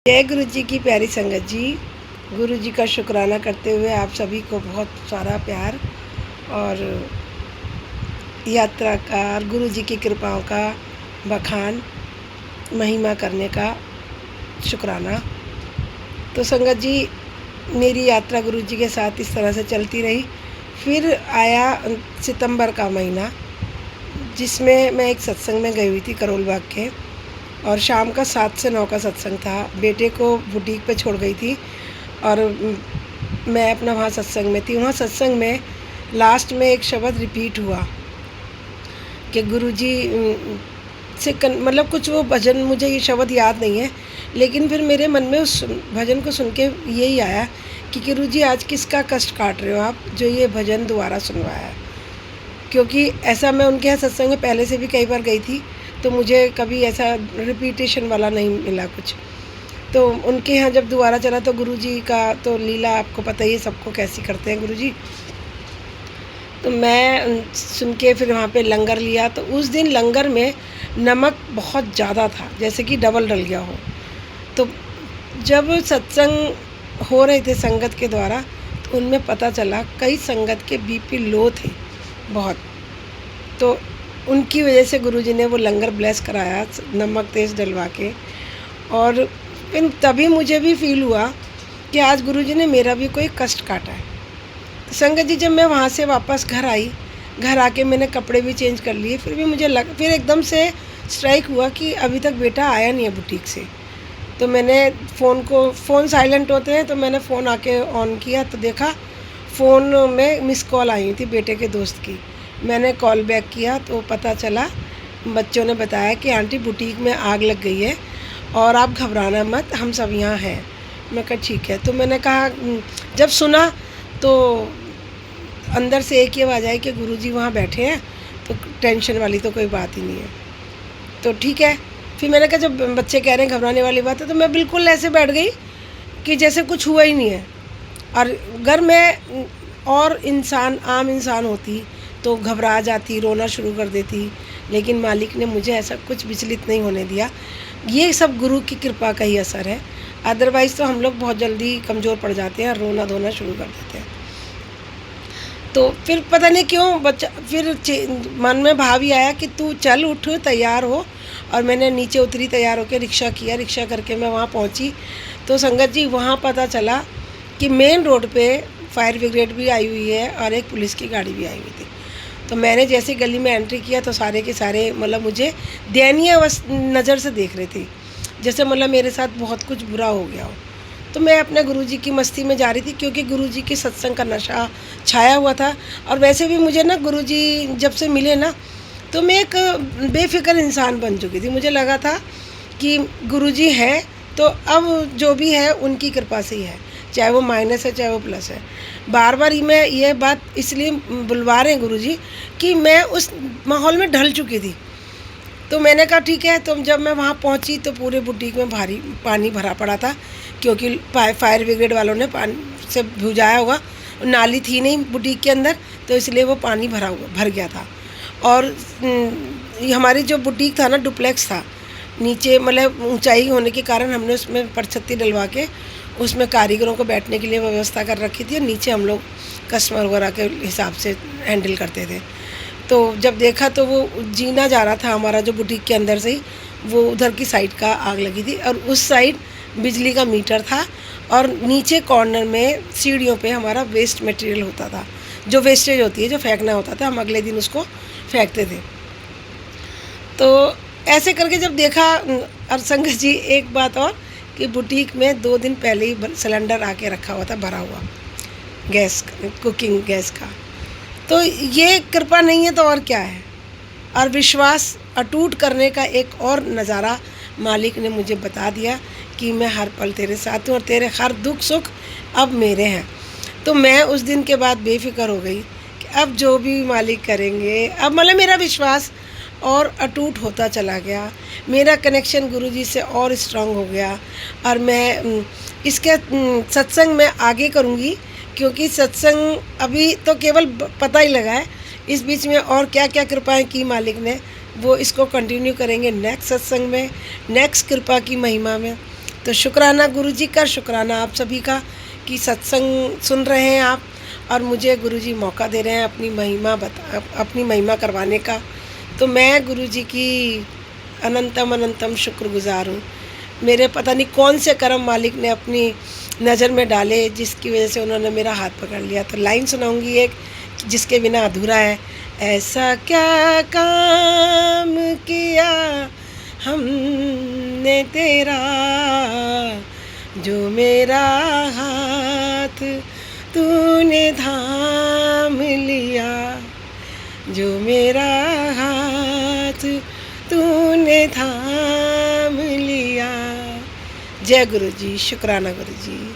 जय गुरु जी की प्यारी संगत जी। गुरु जी का शुक्राना करते हुए आप सभी को बहुत सारा प्यार और यात्रा का और गुरु जी की कृपाओं का बखान महिमा करने का शुक्राना। तो संगत जी, मेरी यात्रा गुरु जी के साथ इस तरह से चलती रही। फिर आया सितंबर का महीना, जिसमें मैं एक सत्संग में गई हुई थी करोल बाग के, और शाम का 7 से 9 का सत्संग था। बेटे को बुटीक पे छोड़ गई थी और मैं अपना वहाँ सत्संग में थी। वहाँ सत्संग में लास्ट में एक शब्द रिपीट हुआ कि गुरुजी से मतलब कुछ वो भजन, मुझे ये शब्द याद नहीं है, लेकिन फिर मेरे मन में उस भजन को सुन के यही आया कि गुरुजी आज किसका कष्ट काट रहे हो आप, जो ये भजन दोबारा सुनवाया है। क्योंकि ऐसा मैं उनके यहाँ सत्संग में पहले से भी कई बार गई थी, तो मुझे कभी ऐसा रिपीटेशन वाला नहीं मिला कुछ। तो उनके यहाँ जब दोबारा चला तो गुरुजी का तो लीला आपको पता ही है, सबको कैसी करते हैं गुरुजी। तो मैं सुन के फिर वहाँ पे लंगर लिया। तो उस दिन लंगर में नमक बहुत ज़्यादा था, जैसे कि डबल डल गया हो। तो जब सत्संग हो रहे थे संगत के द्वारा, तो उनमें पता चला कई संगत के बीपी लो थे बहुत। तो उनकी वजह से गुरुजी ने वो लंगर ब्लेस कराया नमक तेज़ डलवा के। और फिर तभी मुझे भी फील हुआ कि आज गुरुजी ने मेरा भी कोई कष्ट काटा है। तो संगत जी, जब मैं वहाँ से वापस घर आई, घर आके मैंने कपड़े भी चेंज कर लिए, फिर भी मुझे फिर एकदम से स्ट्राइक हुआ कि अभी तक बेटा आया नहीं है बुटीक से। तो मैंने फ़ोन साइलेंट होते हैं, तो मैंने फ़ोन आके ऑन किया तो देखा फ़ोन में मिस कॉल आई थी बेटे के दोस्त की। मैंने कॉल बैक किया तो पता चला, बच्चों ने बताया कि आंटी बुटीक में आग लग गई है और आप घबराना मत, हम सब यहाँ हैं। मैं कहा ठीक है। तो मैंने कहा, जब सुना तो अंदर से एक ही आवाज़ आई कि गुरुजी वहाँ बैठे हैं, तो टेंशन वाली तो कोई बात ही नहीं है। तो ठीक है। फिर मैंने कहा जब बच्चे कह रहे हैं घबराने वाली बात है, तो मैं बिल्कुल ऐसे बैठ गई कि जैसे कुछ हुआ ही नहीं है। और घर में और आम इंसान होती तो घबरा जाती, रोना शुरू कर देती, लेकिन मालिक ने मुझे ऐसा कुछ विचलित नहीं होने दिया। ये सब गुरु की कृपा का ही असर है। अदरवाइज़ तो हम लोग बहुत जल्दी कमज़ोर पड़ जाते हैं और रोना धोना शुरू कर देते हैं। तो फिर पता नहीं क्यों बच्चा फिर मन में भाव ही आया कि तू चल, उठ, तैयार हो। और मैंने नीचे उतरी, तैयार होकर रिक्शा किया। रिक्शा करके मैं वहाँ पहुँची। तो संगत जी, वहाँ पता चला कि मेन रोड पे फायर ब्रिगेड भी आई हुई है और एक पुलिस की गाड़ी भी आई हुई थी। तो मैंने जैसे गली में एंट्री किया तो सारे के सारे मतलब मुझे दयनीय नज़र से देख रहे थे, जैसे मतलब मेरे साथ बहुत कुछ बुरा हो गया हो। तो मैं अपने गुरुजी की मस्ती में जा रही थी, क्योंकि गुरुजी के सत्संग का नशा छाया हुआ था। और वैसे भी मुझे ना गुरुजी जब से मिले ना, तो मैं एक बेफिक्र इंसान बन चुकी थी। मुझे लगा था कि गुरुजी हैं तो अब जो भी है उनकी कृपा से ही है, चाहे वो माइनस है चाहे वो प्लस है। बार बार मैं ये बात इसलिए बुलवा रहे हैं गुरुजी कि मैं उस माहौल में ढल चुकी थी। तो मैंने कहा ठीक है। तो जब मैं वहाँ पहुँची तो पूरे बुटीक में भारी पानी भरा पड़ा था, क्योंकि फायर ब्रिगेड वालों ने पानी से भुजाया होगा। नाली थी नहीं बुटीक के अंदर, तो इसलिए वो पानी भर गया था। और हमारी जो बुटीक था ना, डुप्लेक्स था, नीचे मतलब ऊंचाई होने के कारण हमने उसमें परछत्ती डलवा के उसमें कारीगरों को बैठने के लिए व्यवस्था कर रखी थी, और नीचे हम लोग कस्टमर वगैरह के हिसाब से हैंडल करते थे। तो जब देखा तो वो जीना जा रहा था हमारा, जो बुटीक के अंदर से ही वो उधर की साइड का आग लगी थी, और उस साइड बिजली का मीटर था, और नीचे कॉर्नर में सीढ़ियों पे हमारा वेस्ट मटेरियल होता था, जो वेस्टेज होती है, जो फेंकना होता था, हम अगले दिन उसको फेंकते थे। तो ऐसे करके जब देखा, और संगत जी एक बात और कि बुटीक में 2 दिन पहले ही सिलेंडर आके रखा हुआ था भरा हुआ गैस, कुकिंग गैस का। तो ये कृपा नहीं है तो और क्या है। और विश्वास अटूट करने का एक और नज़ारा मालिक ने मुझे बता दिया कि मैं हर पल तेरे साथ हूँ और तेरे हर दुख सुख अब मेरे हैं। तो मैं उस दिन के बाद बेफिक्र हो गई कि अब जो भी मालिक करेंगे, अब मतलब मेरा विश्वास और अटूट होता चला गया। मेरा कनेक्शन गुरुजी से और स्ट्रांग हो गया। और मैं इसके सत्संग में आगे करूँगी, क्योंकि सत्संग अभी तो केवल पता ही लगा है। इस बीच में और क्या क्या कृपाएं की मालिक ने, वो इसको कंटिन्यू करेंगे नेक्स्ट सत्संग में, नेक्स्ट कृपा की महिमा में। तो शुक्राना गुरु जी का, शुक्राना आप सभी का कि सत्संग सुन रहे हैं आप और मुझे गुरु जी मौका दे रहे हैं अपनी महिमा करवाने का। तो मैं गुरु जी की अनंतम अनंतम शुक्रगुज़ार हूँ। मेरे पता नहीं कौन से कर्म मालिक ने अपनी नज़र में डाले जिसकी वजह से उन्होंने मेरा हाथ पकड़ लिया। तो लाइन सुनाऊंगी एक जिसके बिना अधूरा है। ऐसा क्या काम किया हमने तेरा, जो मेरा हाथ तूने थाम लिया, जो मेरा हाथ तूने थाम लिया। जय गुरु जी, शुक्राना गुरु जी।